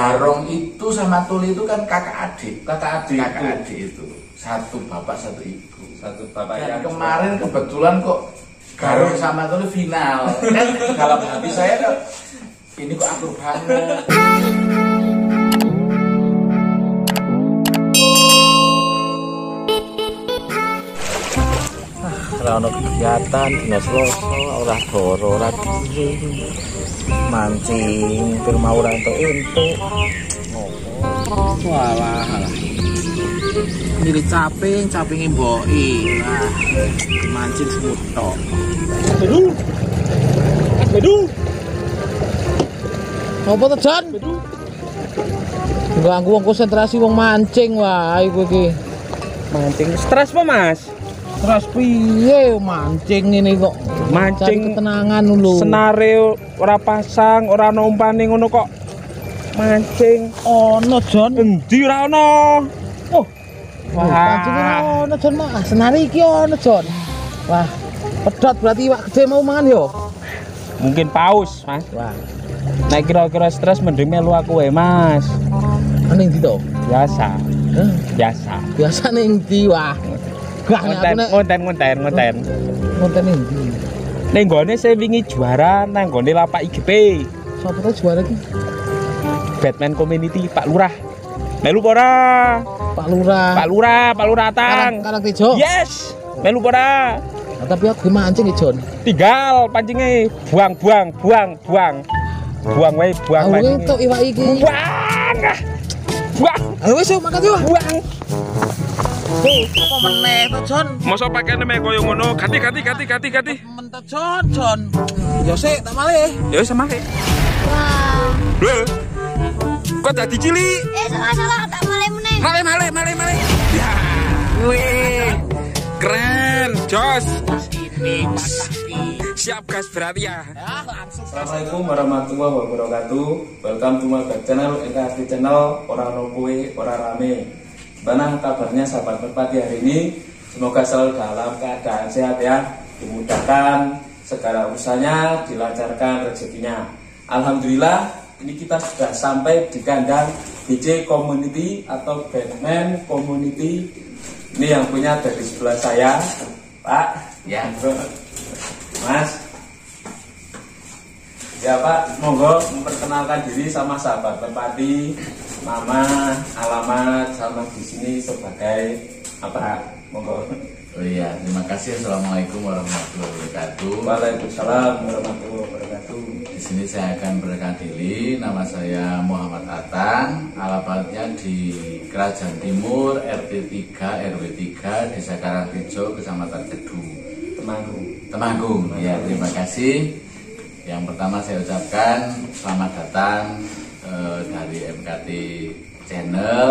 Garong itu sama Tuli itu kan kakak adik. Kakak adik itu. Satu bapak satu ibu. Satu bapak Dan yang kemarin kebetulan kok Garong sama Tuli final. Kan dalam hati saya kok ini kok akur banget. Ora ono kegiatan dina Selasa ora doro ora piye mancing pir mau ora entuk ngopo walah mirip capinge mboki lah mancing semut tok bedu apa to Jan ganggu wong konsentrasi wong mancing wae kowe iki Mancing stres apa Mas? terus piye mancing ini kok Mancing ketenangan dulu Senario ora pasang, ora ono umpane ngono kok. Mancing ono Jon endi ora ono? oh mancing ono Jon mah senari iki ono Jon wah pedot berarti iwak gede mau mangan yo Mungkin paus, Mas. wah Nek kira-kira stres mending melu aku wae, Mas. ning ndi to Biasa. Biasa. biasa ning ndi wah gak Ngonten. ngonten ning ndi Ning gone saya wingi juara nang gone lapak IGP. sapa to juara iki Batman Community Pak Lurah. Melu ora? Pak Lurah Tang. Karang Tejo Yes. Melu ora? nah, tapi aku mancing ya Jon Tinggal pancingnya buang wae buang aku pancingnya. entuk iwak iki Buang. ayo wis yuk makan yuk Buang. apa meneh to Jon Masa pakaiane mek koyo ngono, ganti. men to Jon yo sik tak malih Ya wis male. Lho. Kok dadi cilik? Salah tak mulai meneh. Male. Ya. Wih. Keren, jos. Ini siap gas berarti ya. Assalamualaikum warahmatullahi wabarakatuh. Welcome to my back channel NKSD channel Orang No Kue Ora Rame. Bagaimana kabarnya sahabat merpati hari ini? Semoga selalu dalam keadaan sehat ya, dimudahkan segala urusannya, dilancarkan rezekinya. Alhamdulillah, ini kita sudah sampai di kandang BJ Community atau Batman Community. Ini yang punya dari sebelah saya, Pak. Ya, Mas. Ya Pak, monggo memperkenalkan diri sama sahabat merpati, nama, alamat, sama di sini sebagai apa? Monggo. oh iya, terima kasih. Assalamualaikum warahmatullahi wabarakatuh. Waalaikumsalam warahmatullahi wabarakatuh. Di sini saya akan berkenalkan diri. Nama saya Muhammad Atang. Alamatnya di Kerajaan Timur, RT 3, RW 3, Desa Karangrejo, Kecamatan Kedung, Temanggung. Ya, terima kasih. Yang pertama saya ucapkan selamat datang dari MKT Channel.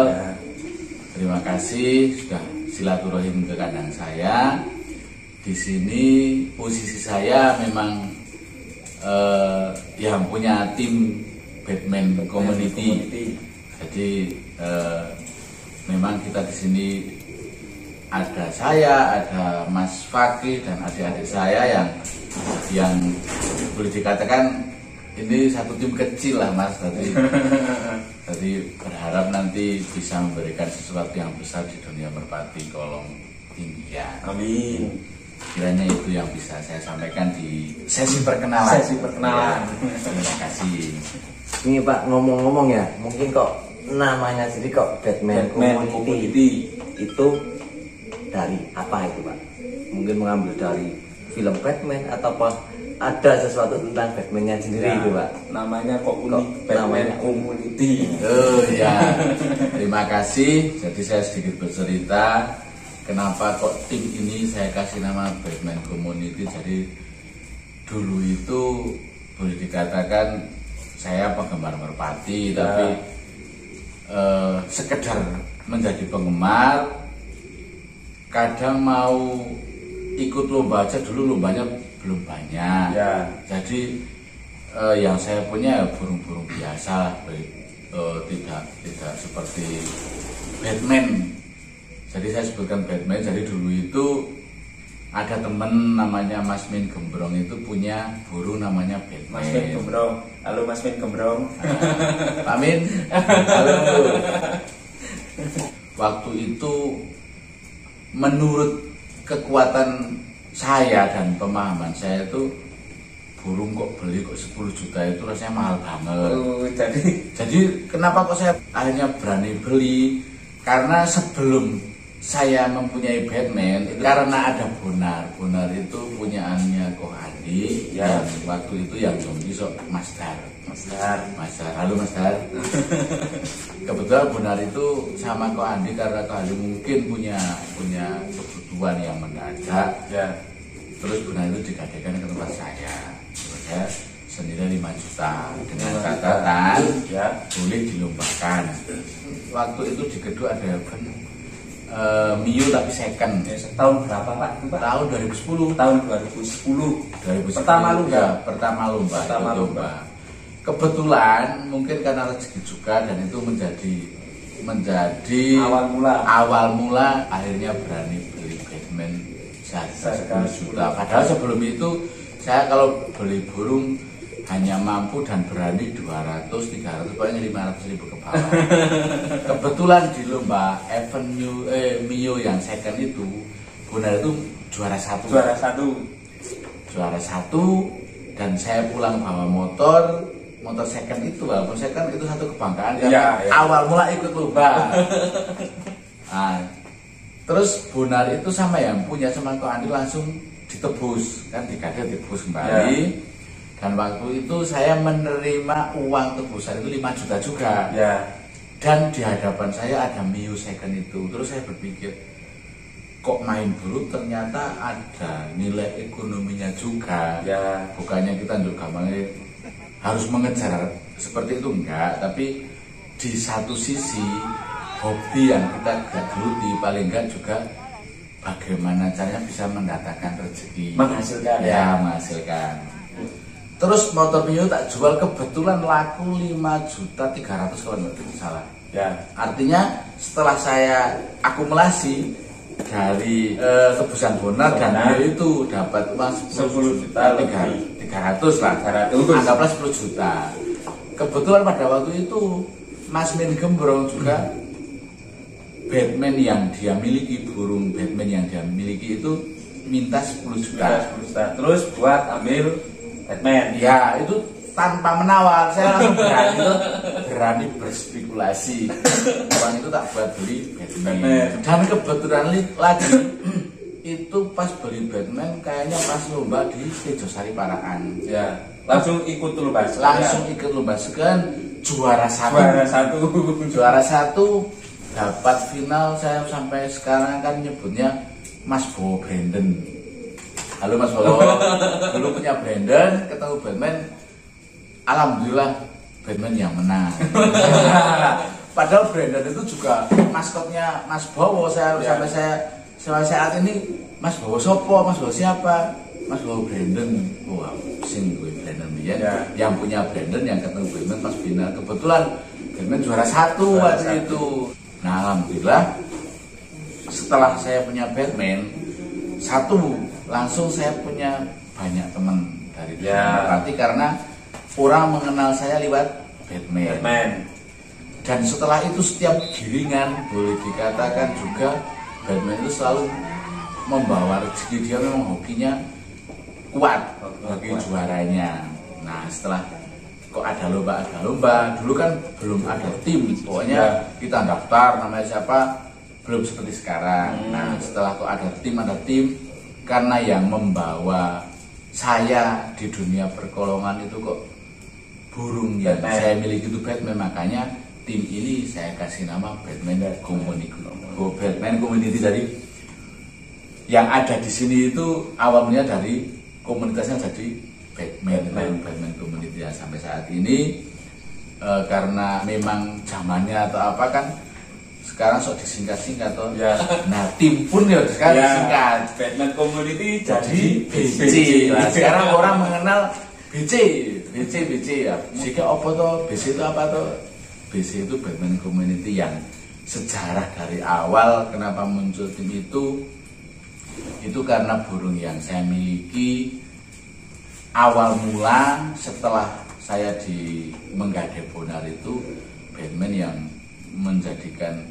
Terima kasih sudah silaturahim ke kandang saya. Di sini posisi saya memang yang punya tim Batman Community. Jadi memang kita di sini ada saya, ada Mas Fakih dan adik-adik saya yang boleh dikatakan ini satu tim kecil lah Mas. Jadi berharap nanti bisa memberikan sesuatu yang besar di dunia merpati kolong tinggian. Amin. Kiranya itu yang bisa saya sampaikan di sesi perkenalan. Ya, terima kasih. ini Pak ngomong-ngomong ya mungkin kok namanya sendiri kok Batman Community itu dari apa itu Pak mungkin mengambil dari film Batman atau apa ada sesuatu tentang Batman-nya sendiri Ya, itu Pak namanya kok unik, Batman Community. Oh ya, terima kasih. Jadi saya sedikit bercerita kenapa kok tim ini saya kasih nama Batman Community. Jadi dulu itu boleh dikatakan saya penggemar merpati, tapi sekedar menjadi penggemar. Kadang mau ikut lomba aja, dulu lombanya belum banyak. Ya. Jadi yang saya punya burung-burung biasa, tidak seperti Batman. Jadi saya sebutkan Batman. Jadi dulu itu ada temen namanya Mas Min Gembrong itu punya burung namanya Batman. Mas Min Gembrong. Halo Mas Min Gembrong. Pak Min. Halo. Waktu itu menurut kekuatan saya dan pemahaman saya itu burung kok beli kok 10 juta itu rasanya mahal banget. Jadi kenapa kok saya akhirnya berani beli? Karena sebelum saya mempunyai Batman itu karena ada Bonar itu punyaannya Ko Andi ya. Waktu itu yang zombie sok Mas Dar. Halo Mas Dar. Kebetulan Bonar itu sama Ko Andi karena Ko Andi mungkin punya kebutuhan yang mendadak ya. Terus Bonar itu digadekan ke tempat saya senilai 5 juta dengan catatan ya boleh dilombakan. Waktu itu di kedua ada Mio tapi second. Tahun berapa Pak? Tahun 2010. Tahun 2010. Pertama lomba. Kebetulan mungkin karena rezeki juga dan itu menjadi awal mula akhirnya berani beli Batman seharga 10 juta. Padahal sebelum itu saya kalau beli burung hanya mampu dan berani 200, 300, pokoknya 500 ribu ke bawah. Kebetulan di lomba event Mio yang second itu Bonar itu juara satu dan saya pulang bawa motor second itu, walaupun second itu satu kebanggaan ya. Awal mula ikut lomba. Nah, terus Bonar itu sama yang punya sama Ko Andi langsung ditebus kan, ditebus kembali. Dan waktu itu saya menerima uang tebusan itu 5 juta juga ya. Dan di hadapan saya ada Mio second itu. Terus saya berpikir, kok main burung ternyata ada nilai ekonominya juga ya. Bukannya kita untuk gampangnya harus mengejar seperti itu, enggak. Tapi di satu sisi hobi yang kita geluti paling enggak juga bagaimana caranya bisa mendatangkan rezeki, menghasilkan ya. Menghasilkan. Terus motor Mio tak jual kebetulan laku 5.300.000 kalau nggak salah. Ya. Artinya setelah saya akumulasi dari tebusan Bonar dan Mio itu dapat uang 10 juta 300 lah. Anggaplah 10 juta. Kebetulan pada waktu itu Mas Min Gembrong juga Batman yang dia miliki, burung Batman yang dia miliki itu minta 10 juta. Terus buat ambil Batman. Ya, itu tanpa menawar. Saya langsung berani berspekulasi. Uang itu tak buat beli Batman. Dan kebetulan lagi itu pas beli Batman kayaknya pas lomba di Tejosari Parakan. Ya, langsung ikut lomba. Ikut lomba sekian juara satu dapat final. Saya sampai sekarang kan nyebutnya Mas Bowo Brandon. Halo Mas Bowo, dulu punya Brandon, ketemu Batman, alhamdulillah Batman yang menang. Padahal Brandon itu juga maskotnya Mas Bowo. Sampai saat ini Mas Bowo sopo, Mas Bowo siapa? Mas Bowo Brandon. Wah, sing gue Brandon dia. Yang punya Brandon yang ketemu Batman pas final. Kebetulan Batman juara satu waktu itu. Nah, alhamdulillah setelah saya punya Batman satu, langsung saya punya banyak teman dari berarti karena orang mengenal saya lewat Batman. Dan setelah itu setiap giringan boleh dikatakan juga Batman itu selalu membawa rezeki. Dia memang hokinya kuat, hoki juaranya. Nah, setelah kok ada lomba, dulu kan belum ada tim, pokoknya kita daftar namanya siapa, belum seperti sekarang. Nah, setelah kok ada tim, karena yang membawa saya di dunia perkolongan itu kok burung yang saya miliki itu Batman, makanya tim ini saya kasih nama Batman Community. Jadi yang ada di sini itu awalnya dari komunitasnya jadi Batman Community ya. Sampai saat ini karena memang zamannya atau apa kan sekarang sok disingkat-singkat toh. Ya. Nah, tim pun ya sekarang disingkat. Batman Community jadi BC. Nah, sekarang orang mengenal BC ya. Jika apa toh BC itu apa toh? BC itu Batman Community yang sejarah dari awal kenapa muncul tim itu Itu karena burung yang saya miliki awal mula setelah saya menggadai Bonar itu Batman yang menjadikan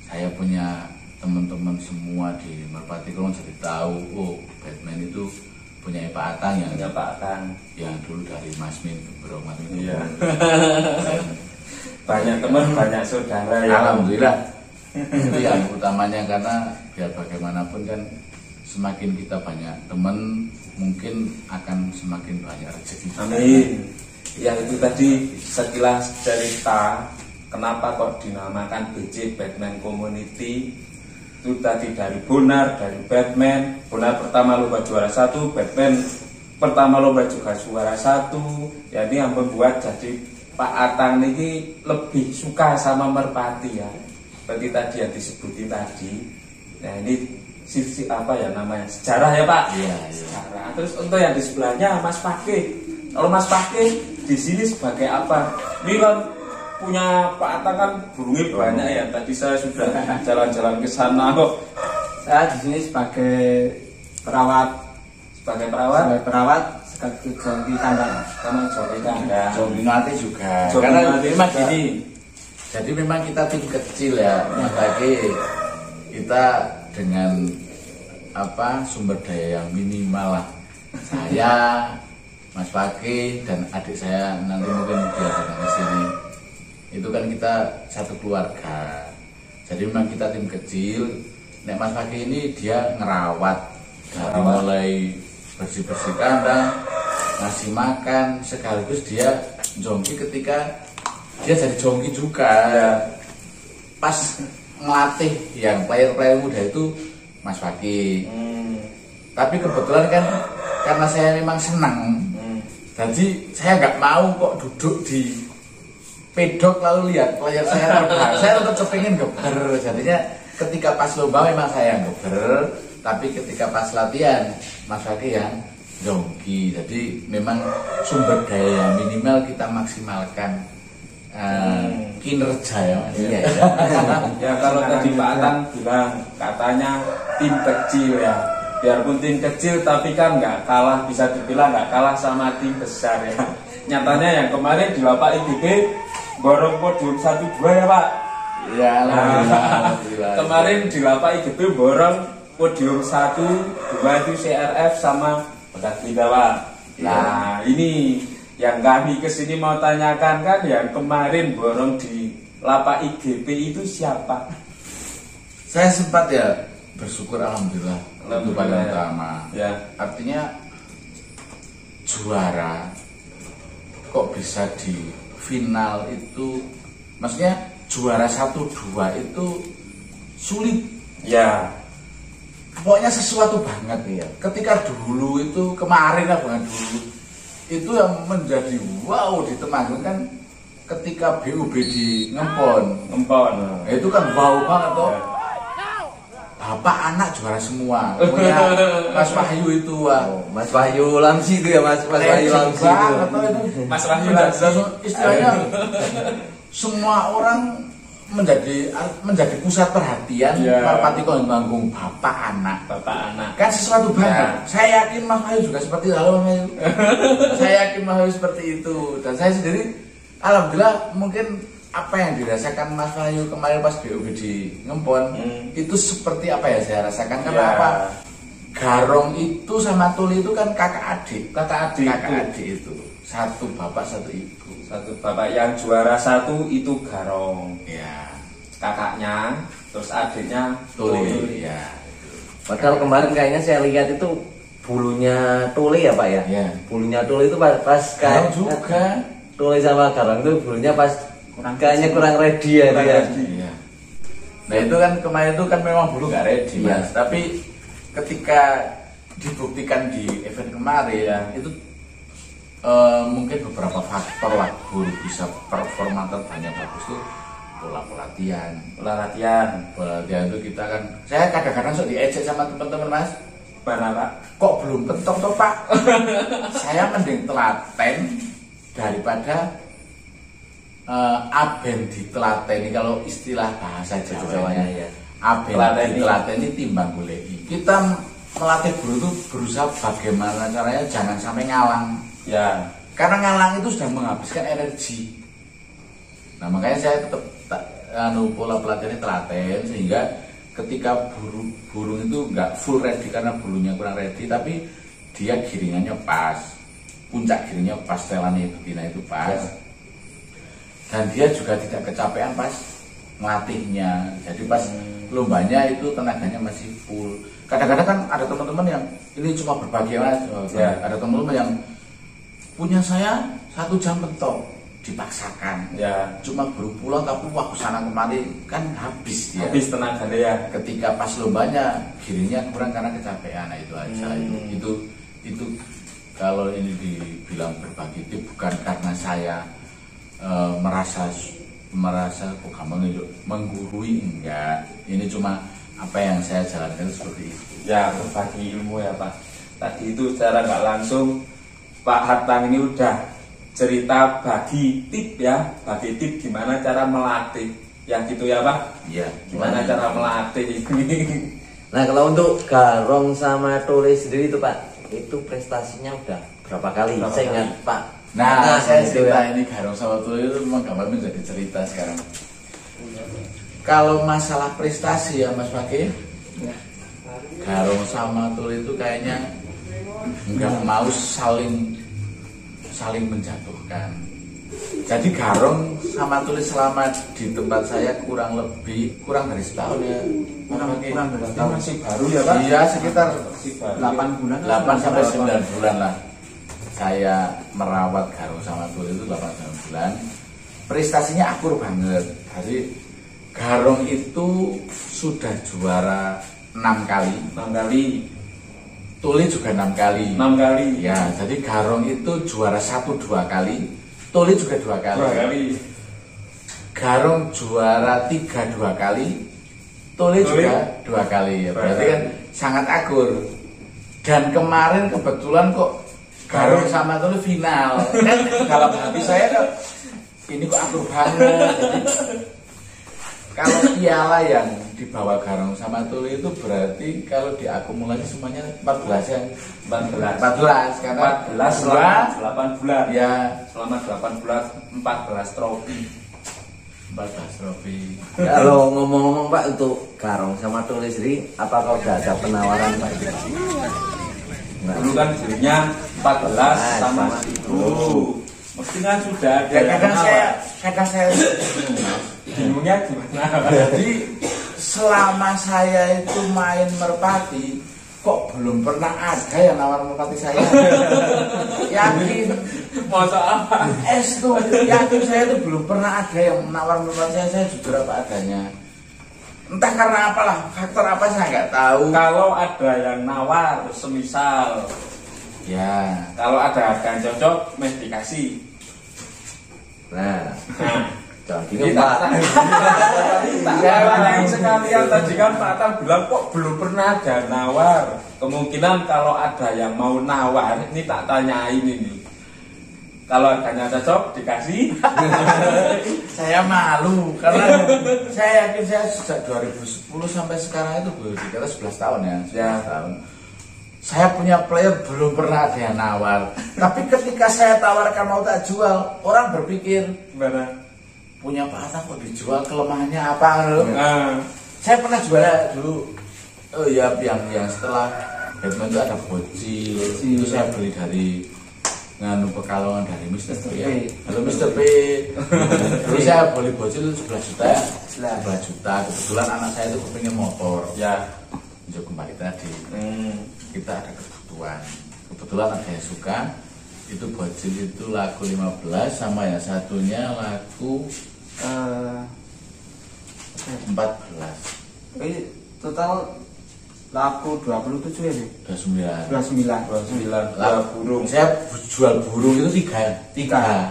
saya punya teman-teman semua di Merpati Kulon jadi tahu, oh Batman itu punya Pak Atang yang dulu dari Masmin Bro Masmin. Iya. Banyak teman, banyak saudara ya. Alhamdulillah. Itu yang utamanya, karena biar bagaimanapun kan semakin kita banyak teman mungkin akan semakin banyak rezeki. Amin. Ya itu tadi sekilas cerita kenapa kok dinamakan BC Batman Community. Itu tadi dari Bonar, dari Batman. Bonar pertama lomba juara 1, Batman pertama lomba juga juara 1. Jadi yang membuat jadi Pak Atang ini lebih suka sama merpati ya. Seperti tadi yang disebutin tadi. Nah ini sisi apa ya namanya, sejarah ya Pak. Iya. Sejarah. Terus untuk yang di sebelahnya Mas Pakih. Kalau Mas Pakih di sini sebagai apa? Ini kan punya Pak Atang kan burungnya banyak ya. Tadi saya sudah jalan-jalan ke sana kok. Saya di sini sebagai perawat. Sebagai perawat? Sebagai perawat sekaligus joki kandang. Sama joki kandang. Joki nanti juga. Joki Karena nanti memang juga. gini. Jadi memang kita tim kecil ya, Mas Pagi. Kita dengan sumber daya yang minimal lah. Saya, Mas Pagi dan adik saya nanti mungkin dia datang ke sini. Itu kan kita satu keluarga. Jadi memang kita tim kecil. Nek Mas Pagi ini dia ngerawat dari mulai bersih-bersih kandang, ngasih makan, sekaligus dia jongki ketika dia jadi jongki juga. Pas ngelatih yang player-player muda itu Mas Pagi. Tapi kebetulan kan karena saya memang senang, jadi saya nggak mau kok duduk di pedok lalu lihat player saya terbang. Saya tetap kepingin geber. Jadinya ketika pas lomba memang saya yang geber, tapi ketika pas latihan Mas Pagi yang jongki. Jadi memang sumber daya minimal kita maksimalkan kinerja ya Mas. Iya. Ya kalau tadi Pak Atang bilang katanya tim kecil ya. Biarpun tim kecil tapi kan nggak kalah, bisa dibilang nggak kalah sama tim besar ya. Nyatanya yang kemarin di Lapak IGB borong podium 1-2 ya Pak. Iya, alhamdulillah. Kemarin di Lapak IGB borong podium 1-2 itu CRF sama Bekas Liga Pak. Nah ini yang kami kesini mau tanyakan kan yang kemarin borong di Lapak IGP itu siapa? Saya sempat ya bersyukur alhamdulillah untuk paling utama. Ya. Artinya juara kok bisa di final itu, maksudnya juara 1-2 itu sulit. Ya. Pokoknya sesuatu banget ya. Ketika dulu itu kemarin lah bukan dulu. Itu yang menjadi wow di Temanggung kan ketika BUB di Ngempon. Ngempon. Itu kan wow banget toh. Bapak anak juara semua. Punya Mas Wahyu itu Mas Wahyu Lamsi itu ya Mas Wahyu Lamsi itu. Mas Wahyu Lamsi istilahnya semua orang menjadi pusat perhatian Merpati Temanggung bapak anak. Kan sesuatu banget. Saya yakin Mas Wahyu juga seperti itu. Halo Mas Wahyu. Saya yakin Mas Wahyu seperti itu, dan saya sendiri alhamdulillah mungkin apa yang dirasakan Mas Wahyu kemarin pas BUB di Ngempon itu seperti apa ya saya rasakan. Karena apa? Garong itu sama Tuli itu kan kakak adik itu. Satu bapak satu ibu. Satu bapak yang juara 1 itu Garong. Ya. Kakaknya, terus adiknya Tuli. Ya. Padahal kemarin kayaknya saya lihat itu bulunya Tuli ya Pak ya. Ya. Bulunya Tuli itu pas kayak juga. Tuli sama Garong itu bulunya pas kayaknya kurang ready ya. Iya. Nah itu kan kemarin itu kan memang bulu nggak ready Mas. Tapi ketika dibuktikan di event kemarin itu mungkin beberapa faktor lah bulu bisa performa terbanyak bagus tuh pola latihan. Pola latihan itu kita kan, saya kadang-kadang sok diejek sama teman-teman Mas. Mana Pak? Kok belum pentok toh Pak? Saya mending telaten daripada aben ditelateni, kalau istilah bahasa Jawanya ya. Aben ditelateni timbang goleki. Kita melatih guru itu berusaha bagaimana caranya jangan sampai ngalang. Ya. Karena ngalang itu sudah menghabiskan energi. Nah makanya saya tetap pola pelatihannya telaten sehingga ketika burung itu nggak full ready karena bulunya kurang ready, tapi dia giringannya pas, puncak giringnya pas, setelannya betina itu pas, dan dia juga tidak kecapean pas melatihnya. Jadi pas lombanya itu tenaganya masih full. Kadang-kadang kan ada teman-teman yang ini cuma berbagi mas, ada teman-teman yang punya saya 1 jam mentok dipaksakan, cuma baru pulang tapi waktu sana kemari kan habis dia. Habis tenaga ya. Ketika pas lombanya giringnya kurang karena kecapean, nah itu aja. Itu kalau ini dibilang berbagi tip bukan karena saya merasa kok gampang itu menggurui, enggak. Ini cuma apa yang saya jalankan seperti itu. Ya berbagi ilmu ya Pak. Tadi itu secara nggak langsung Pak Hartang ini udah cerita bagi tip ya, bagi tip gimana cara melatih, ya gitu ya Pak. Iya. Gimana cara melatih ini. Nah kalau untuk garong sama tuli sendiri itu Pak, itu prestasinya udah berapa kali? Saya ingat Pak. Nah, saya gitu cerita ya. ini garong sama tuli itu memang gampang menjadi cerita sekarang. Kalau masalah prestasi ya Mas Pake, garong sama tuli itu kayaknya nggak mau saling menjatuhkan. Jadi garong sama tuli selama di tempat saya kurang dari setahun ya. Kurang dari setahun. Masih baru ya Pak? Iya, sekitar 8 bulan. 8 sampai 9 bulan lah. Saya merawat garong sama tuli itu 8 bulan. Prestasinya akur banget. Jadi garong itu sudah juara 6 kali. 6 kali. Tuli juga 6 kali. 6 kali. Ya, jadi garong itu juara 1 2 kali. Tuli juga 2 kali. 2 kali. Garong juara 3 2 kali. Tuli juga 2 kali. Ya, berarti kan sangat akur. Dan kemarin kebetulan kok garong sama tuli final. Kan dalam hati saya kok ini kok akur banget. Jadi, kalau piala yang dibawa garong sama tuli itu berarti kalau diakumulasi semuanya 14 ya. 14 karena 14 selama 8 bulan. Ya, Selama 8 bulan 14 trofi. 14 trofi. Kalau ngomong-ngomong Pak untuk garong sama tuli sendiri, apakah udah ada penawaran Pak? Dulu kan jadinya 14 sama 10. Mestinya sudah ada yang Kadang saya bingungnya gimana? jadi selama saya itu main merpati kok belum pernah ada yang nawar merpati saya. Yakin Masa apa? tuh yakin saya itu belum pernah ada yang nawar merpati saya jujur apa adanya. Entah karena apalah, faktor apa saya nggak tahu. Kalau ada yang nawar, semisal Ya, kalau ada harga yang cocok, meh dikasih. Nah, jangan Ini bingung Pak. Yang sekalian tadi kan Pak Tan bilang kok belum pernah ada nawar. Kemungkinan kalau ada yang mau nawar, ini tak tanyain ini. Kalau harganya cocok dikasih. saya malu karena saya yakin saya sejak 2010 sampai sekarang itu dikira 11 tahun ya, 11 tahun. Saya punya player belum pernah ada yang nawar. Tapi ketika saya tawarkan mau tak jual, orang berpikir Gimana? punya Pak Atta kok dijual, kelemahannya apa? Saya pernah jual dulu. Oh ya, yang setelah Batman itu ada bocil. Itu saya beli dari Pekalongan dari Mr. P. Halo Mr. P. Terus saya beli bocil 11 juta ya. 11 juta. Kebetulan anak saya itu kepingin motor. Ya. Jauh kembali tadi. Kita ada kebetulan ada yang suka. Itu bocil itu laku 15 sama yang satunya laku 14. Ini total laku 27 ya nih? 29. 29 Burung. Saya jual burung itu tiga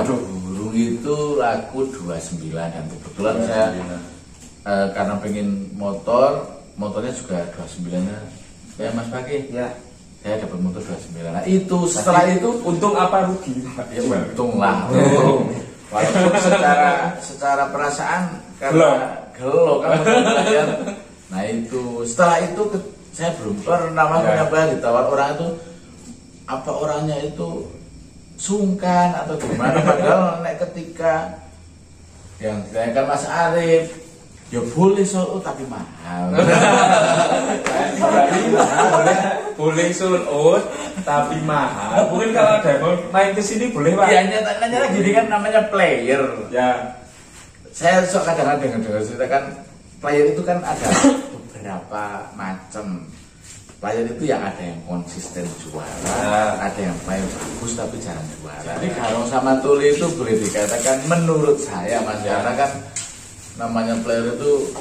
burung. burung itu laku 29 dan kebetulan saya karena pengen motornya juga 29 ya Mas Paki. Ya. Saya dapat motor 29. Nah itu setelah itu untung apa rugi? ya untung lah. Walaupun secara perasaan karena gelo kan. Nah itu setelah itu saya belum pernah punya player ditawar orang itu apa orangnya itu sungkan atau gimana. Padahal nek ketika yang ditanyakan Mas Arif, ya boleh Solo tapi mahal. Boleh Solo tapi mahal. Mungkin kalau ada yang main ke sini boleh Pak. Iya, nyatanya gini kan namanya player. Ya. Saya sok kadang-kadang dengar cerita kan player itu kan ada beberapa macam. Player itu yang ada yang konsisten juara, ada yang player bagus tapi jarang juara. Jadi Garong sama Tuli itu boleh dikatakan menurut saya Mas, karena kan namanya player itu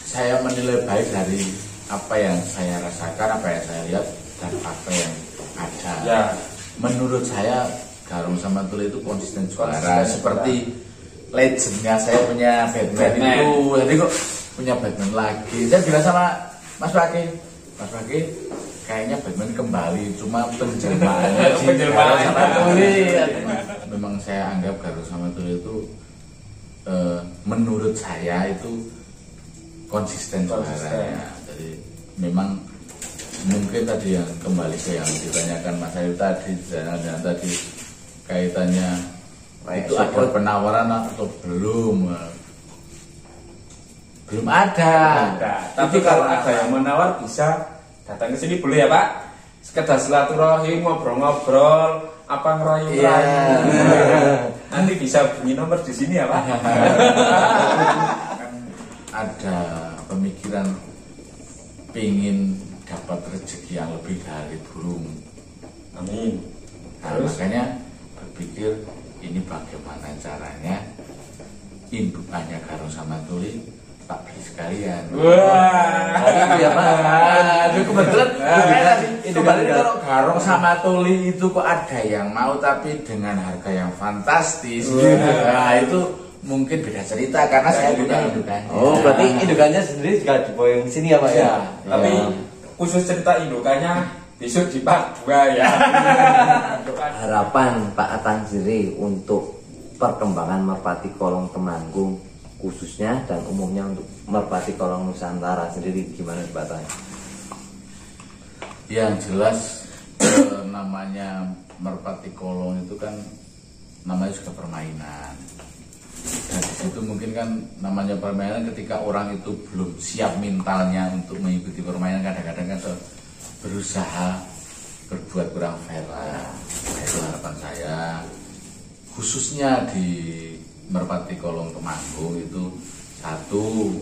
saya menilai baik dari apa yang saya rasakan, apa yang saya lihat dan apa yang ada. Ya. Menurut saya Garong sama Tuli itu konsisten juara, seperti legendnya saya punya Batman itu. Jadi kok punya Batman lagi. Saya bilang sama Mas Fakih, kayaknya Batman kembali, cuma penjelmaannya Garong sama Tuli. Memang saya anggap Garong sama Tuli itu menurut saya itu konsisten juaranya. Jadi memang mungkin tadi yang kembali ke yang ditanyakan Mas Ayu tadi, dan tadi kaitannya itu ada penawaran atau belum? Belum ada. Tapi kalau ada yang menawar bisa datang ke sini boleh ya Pak. Sekedar silaturahim, ngobrol-ngobrol, apa ngerayu. Nanti bisa bunyi nomor di sini ya Pak. Ada pemikiran pingin dapat rezeki yang lebih dari burung. Amin. Nah, makanya berpikir ini bagaimana caranya indukannya Garong sama Tuli tak beli sekalian. Wah, ya Pak. Kebetulan kembali kalau Garong sama Tuli itu kok ada yang mau tapi dengan harga yang fantastis. Nah itu mungkin beda cerita karena saya punya indukannya. Oh, berarti indukannya sendiri juga dibawa yang sini ya Pak ya? Tapi khusus cerita indukannya besok di Part 2 ya. Harapan Pak Atang sendiri untuk perkembangan merpati kolong Temanggung khususnya dan umumnya untuk merpati kolong Nusantara sendiri gimana Pak Atang? Yang jelas namanya merpati kolong itu kan namanya juga permainan. Dan itu mungkin kan namanya permainan ketika orang itu belum siap mentalnya untuk mengikuti permainan, kadang-kadang kan berusaha berbuat kurang fair lah. Nah, itu harapan saya khususnya di merpati kolong Temanggung itu satu,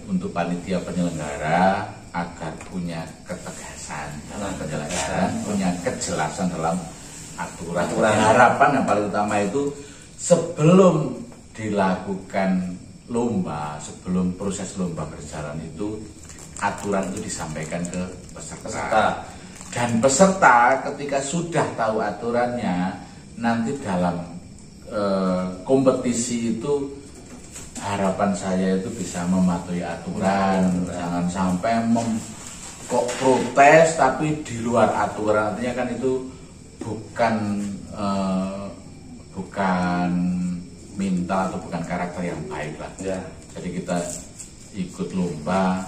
untuk panitia penyelenggara agar punya ketegasan dalam penyelenggaraan, punya kejelasan dalam aturan. Harapan yang paling utama itu sebelum dilakukan lomba, sebelum proses lomba berjalan itu aturan itu disampaikan ke peserta. Dan peserta ketika sudah tahu aturannya, nanti dalam kompetisi itu harapan saya itu bisa mematuhi aturan. Jangan sampai kok protes tapi di luar aturan, artinya kan itu bukan mental atau bukan karakter yang baik lah. Ya. Jadi kita ikut lomba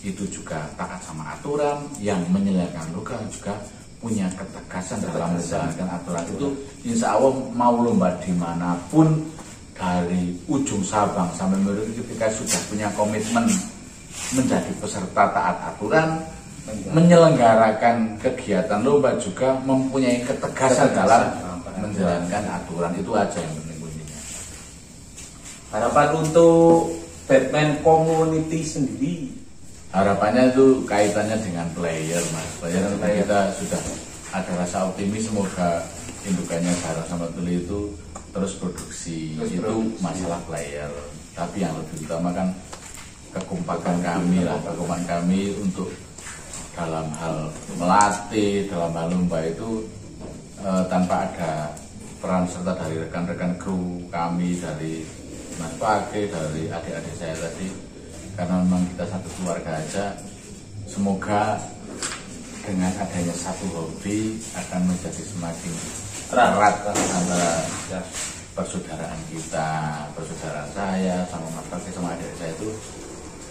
itu juga taat sama aturan, yang menyelenggarakan lomba juga punya ketegasan dalam menjalankan aturan itu. Insya Allah mau lomba dimanapun dari ujung Sabang sampai Merauke, ketika sudah punya komitmen menjadi peserta taat aturan, menyelenggarakan kegiatan lomba juga mempunyai ketegasan dalam menjalankan aturan. Itu aja yang penting kuncinya. Harapan untuk Batman Community sendiri, harapannya itu kaitannya dengan player Mas. Player kita sudah ada rasa optimis, semoga indukannya Garong sama Tuli itu terus produksi. Itu masalah player, tapi yang lebih utama kan kekompakan kami untuk dalam hal melatih, dalam hal lomba itu tanpa ada peran serta dari rekan-rekan kru kami, dari Mas Pake, dari adik-adik saya tadi, karena memang kita satu keluarga aja. Semoga dengan adanya satu hobi akan menjadi semakin erat antara persaudaraan kita, persaudaraan saya sama Mas Pake sama adik saya itu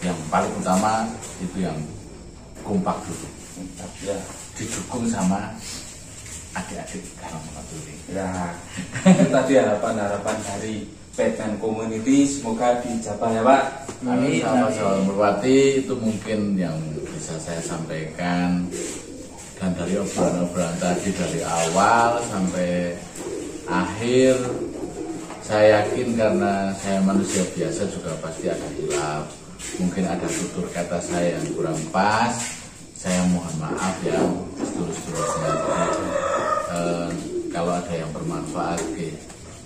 yang paling utama itu yang kompak dulu, Ya. didukung sama adik-adik Karang Monotuli. Ya, itu tadi harapan-harapan dari Batman Community, semoga dicapai ya Pak. Kami sahabat Merpati itu mungkin yang bisa saya sampaikan, dan dari obrolan-obrolan tadi dari awal sampai akhir, saya yakin karena saya manusia biasa juga pasti ada hilaf, mungkin ada tutur kata saya yang kurang pas, saya mohon maaf ya sedulur-sedulur. Kalau ada yang bermanfaat,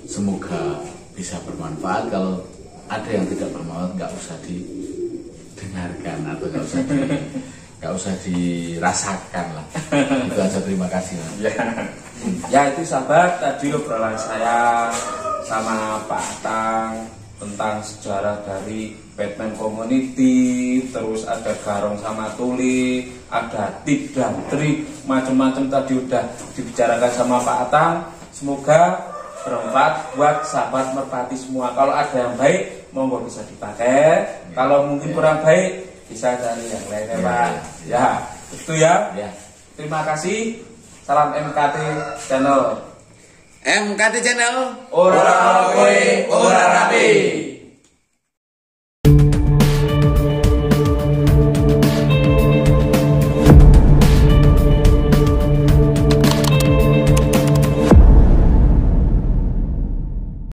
semoga bisa bermanfaat. Kalau ada yang tidak bermanfaat, nggak usah didengarkan atau nggak usah dirasakan lah. Itu aja, terima kasih. Ya itu sahabat, tadi obrolan saya sama Pak Atang tentang sejarah dari Batman Community, terus ada Garong sama Tuli, ada tip dan trik, macam-macam tadi udah dibicarakan sama Pak Atang. Semoga bermanfaat buat sahabat Merpati semua. Kalau ada yang baik, monggo bisa dipakai. Kalau mungkin kurang baik, bisa cari yang lain ya Pak. Ya, itu ya. Terima kasih. Salam MKT Channel. MKT Channel, Ora kowe, ora rapi.